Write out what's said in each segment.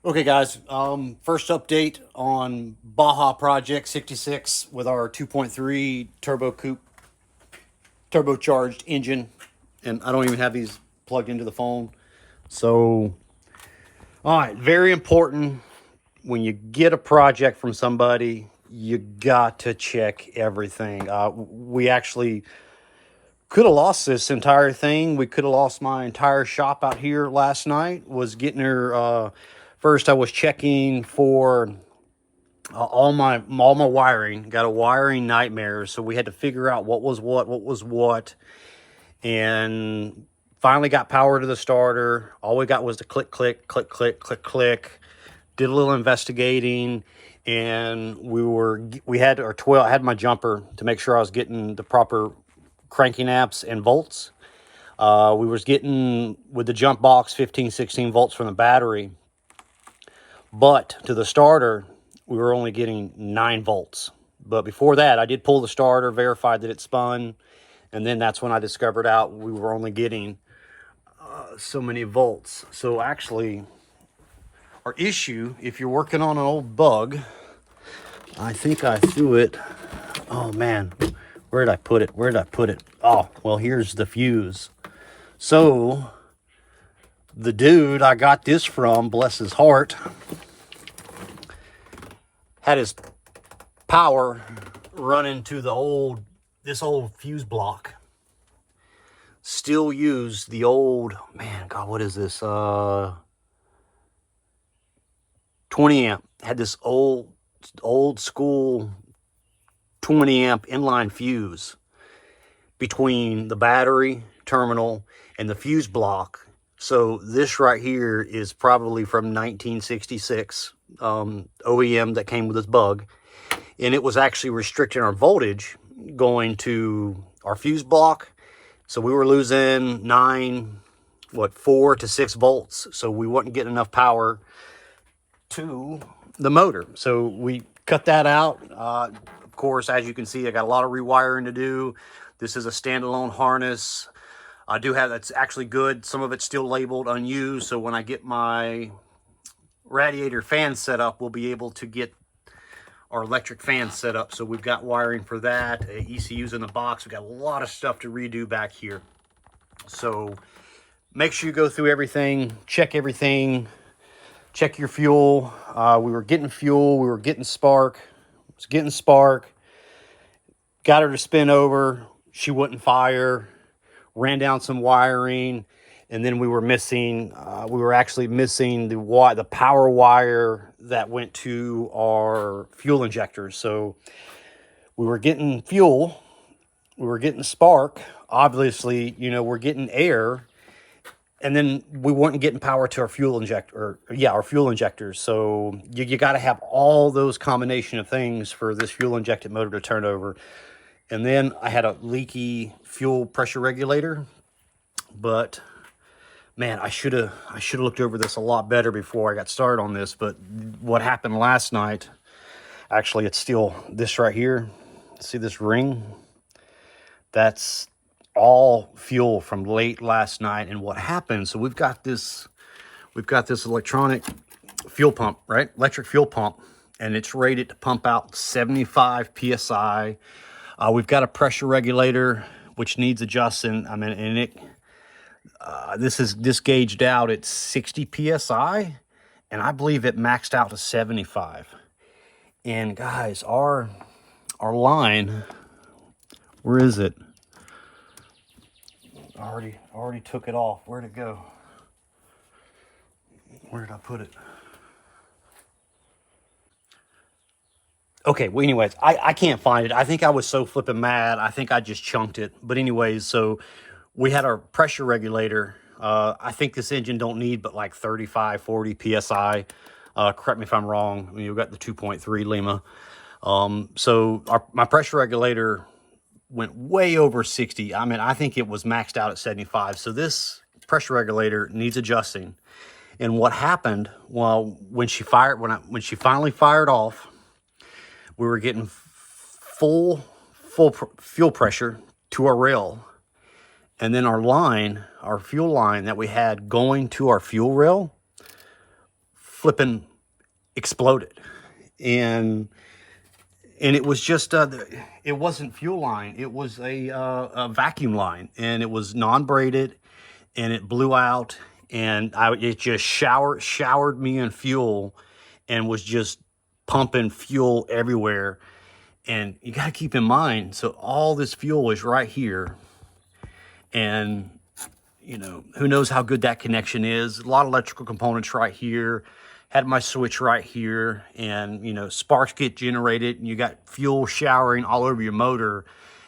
Okay, guys. First update on Baja Project 66 with our 2.3 turbo coupe turbocharged engine, and I don't even have these plugged into the phone. So, all right, very important when you get a project from somebody, you got to check everything. We actually could have lost this entire thing. We could have lost my entire shop out here last night. Was getting her. First, I was checking for all my wiring. Got a wiring nightmare, so we had to figure out what was what, and finally got power to the starter. All we got was the click click click click click click. Did a little investigating, and we had our 12. I had my jumper to make sure I was getting the proper cranking amps and volts. We was getting with the jump box 15, 16 volts from the battery, but to the starter we were only getting 9 volts. But before that, I did pull the starter, verified that it spun, and then that's when I discovered out we were only getting so many volts. So actually, our issue, if you're working on an old bug, I think I threw it. Oh man, where did I put it? Where did I put it? Oh, well, here's the fuse. So the dude I got this from, bless his heart, had his power running to this old fuse block. Still used the old, man, God, what is this? 20 amp. Had this old school 20 amp inline fuse between the battery terminal and the fuse block. So this right here is probably from 1966, OEM that came with this bug. And it was actually restricting our voltage going to our fuse block. So we were losing 4 to 6 volts. So we wasn't getting enough power to the motor. So we cut that out. Of course, as you can see, I got a lot of rewiring to do. This is a standalone harness. I do have, that's actually good. Some of it's still labeled unused. So when I get my radiator fan set up, we'll be able to get our electric fan set up. So we've got wiring for that. ECU's in the box. We've got a lot of stuff to redo back here. So make sure you go through everything, check everything, check your fuel. We were getting fuel. We were getting spark. Got her to spin over. She wouldn't fire. Ran down some wiring, and then we were actually missing the power wire that went to our fuel injectors. So we were getting fuel, we were getting spark. Obviously, we're getting air, and then we weren't getting power to our fuel injectors. So you got to have all those combination of things for this fuel injected motor to turn over. And then I had a leaky fuel pressure regulator, but man, I should have looked over this a lot better before I got started on this. But what happened last night, actually, it's still this right here. See this ring? That's all fuel from late last night. And what happened? So we've got this electronic fuel pump, right? Electric fuel pump, and it's rated to pump out 75 psi. We've got a pressure regulator which needs adjusting. I mean, and this gauged out at 60 psi, and I believe it maxed out to 75. And guys, our line, where is it? Already took it off. Where'd it go? Where did I put it? Okay, well, anyways, I can't find it. I think I was so flipping mad. I think I just chunked it. But anyways, so we had our pressure regulator. I think this engine don't need but like 35, 40 PSI. Correct me if I'm wrong. I mean, you've got the 2.3 Lima. So my pressure regulator went way over 60. I mean, I think it was maxed out at 75. So this pressure regulator needs adjusting. And what happened, well, when she finally fired off, we were getting full fuel pressure to our rail. And then our fuel line that we had going to our fuel rail, flipping exploded. And it was just, it wasn't fuel line. It was a vacuum line, and it was non-braided, and it blew out, and it just showered me in fuel and was just pumping fuel everywhere. And you got to keep in mind, so all this fuel is right here. And, you know, who knows how good that connection is. A lot of electrical components right here. Had my switch right here, and, you know, sparks get generated, and you got fuel showering all over your motor.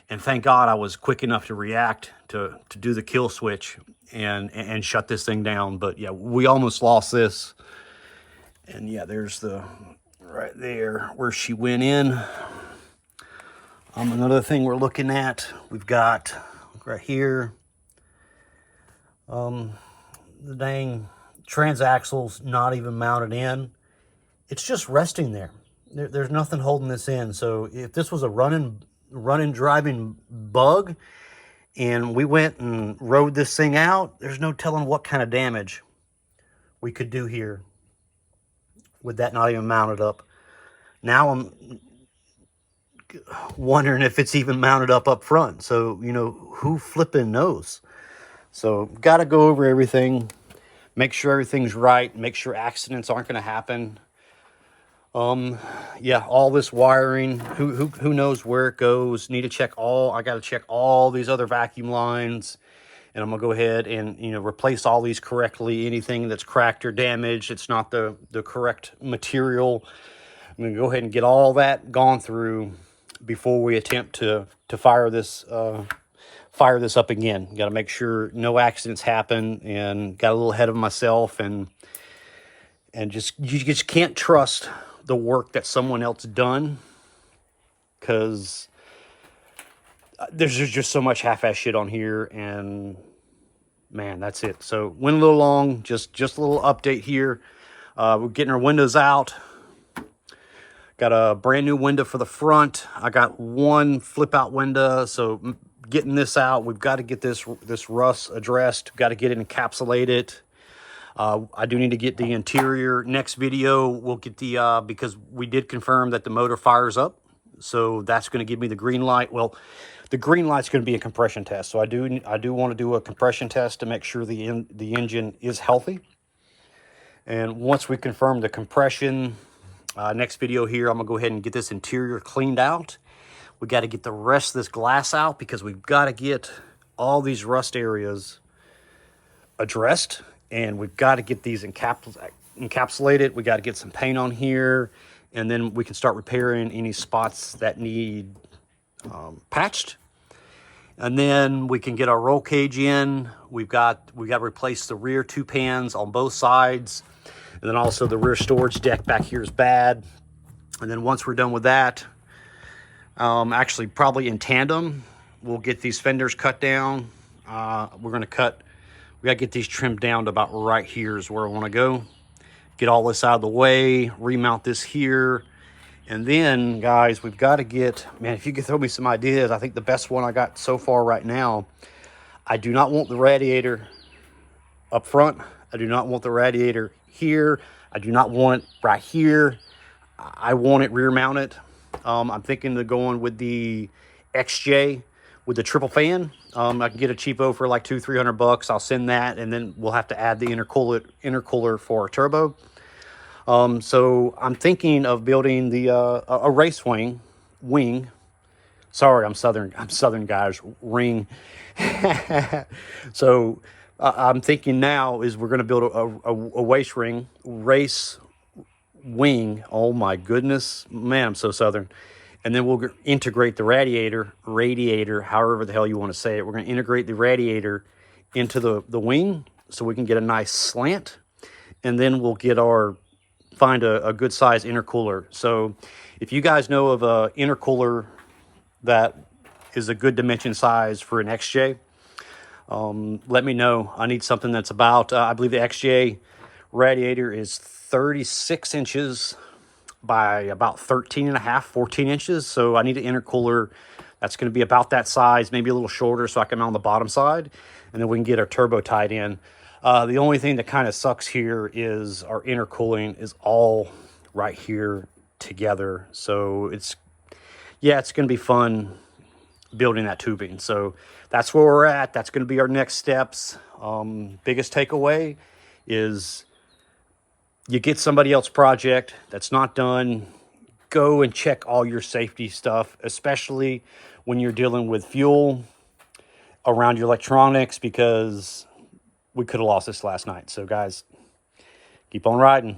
And thank God I was quick enough to react to do the kill switch and shut this thing down. But yeah, we almost lost this. And yeah, there's the right there where she went in. Another thing we're looking at, we've got right here, the dang transaxle's not even mounted in. It's just resting there. There's nothing holding this in. So if this was a running driving bug and we went and rode this thing out, there's no telling what kind of damage we could do here with that not even mounted up. Now I'm wondering if it's even mounted up front. So, you know, who flipping knows? So got to go over everything, make sure everything's right, make sure accidents aren't going to happen. Yeah, all this wiring, who knows where it goes. Need to check I got to check all these other vacuum lines, and I'm gonna go ahead and, you know, replace all these correctly. Anything that's cracked or damaged, it's not the correct material. I'm gonna go ahead and get all that gone through before we attempt to fire this up again. Got to make sure no accidents happen, and got a little ahead of myself, and you just can't trust the work that someone else done, because there's just so much half-ass shit on here. And man, that's it. So went a little long, just a little update here. We're getting our windows out. Got a brand new window for the front. I got one flip out window, so getting this out. We've got to get this rust addressed. Got to get it encapsulated. I do need to get the interior. Next video, we'll get the, because we did confirm that the motor fires up. So that's going to give me the green light. Well, the green light's going to be a compression test. So I do want to do a compression test to make sure the engine is healthy. And once we confirm the compression, next video here, I'm going to go ahead and get this interior cleaned out. We got to get the rest of this glass out, because we've got to get all these rust areas addressed. And we've got to get these encapsulated. We got to get some paint on here, and then we can start repairing any spots that need patched. And then we can get our roll cage in. We got to replace the rear two pans on both sides, and then also the rear storage deck back here is bad. And then once we're done with that, actually probably in tandem, we'll get these fenders cut down. We got to get these trimmed down to about right here is where I want to go. Get all this out of the way, remount this here. And then, guys, we've got to get, man, if you could throw me some ideas, I think the best one I got so far right now, I do not want the radiator up front. I do not want the radiator here. I do not want it right here. I want it rear mounted. I'm thinking of going with the XJ with the triple fan. I can get a cheapo for like $200-300. I'll send that, and then we'll have to add the intercooler for a turbo. So I'm thinking of building the a race wing. Sorry, I'm Southern guys. Ring. So I'm thinking now is we're going to build a race wing. Oh my goodness, man, I'm so Southern. And then we'll integrate the radiator, however the hell you want to say it. We're going to integrate the radiator into the wing so we can get a nice slant. And then we'll find a good size intercooler. So if you guys know of a intercooler that is a good dimension size for an XJ, let me know. I need something that's about, I believe the XJ radiator is 36 inches by about 13.5-14 inches. So I need an intercooler that's going to be about that size, maybe a little shorter, so I can mount on the bottom side, and then we can get our turbo tied in. The only thing that kind of sucks here is our intercooling is all right here together. So it's going to be fun building that tubing. So that's where we're at. That's going to be our next steps. Biggest takeaway is you get somebody else's project that's not done, go and check all your safety stuff, especially when you're dealing with fuel around your electronics, because we could have lost this last night. So guys, keep on riding.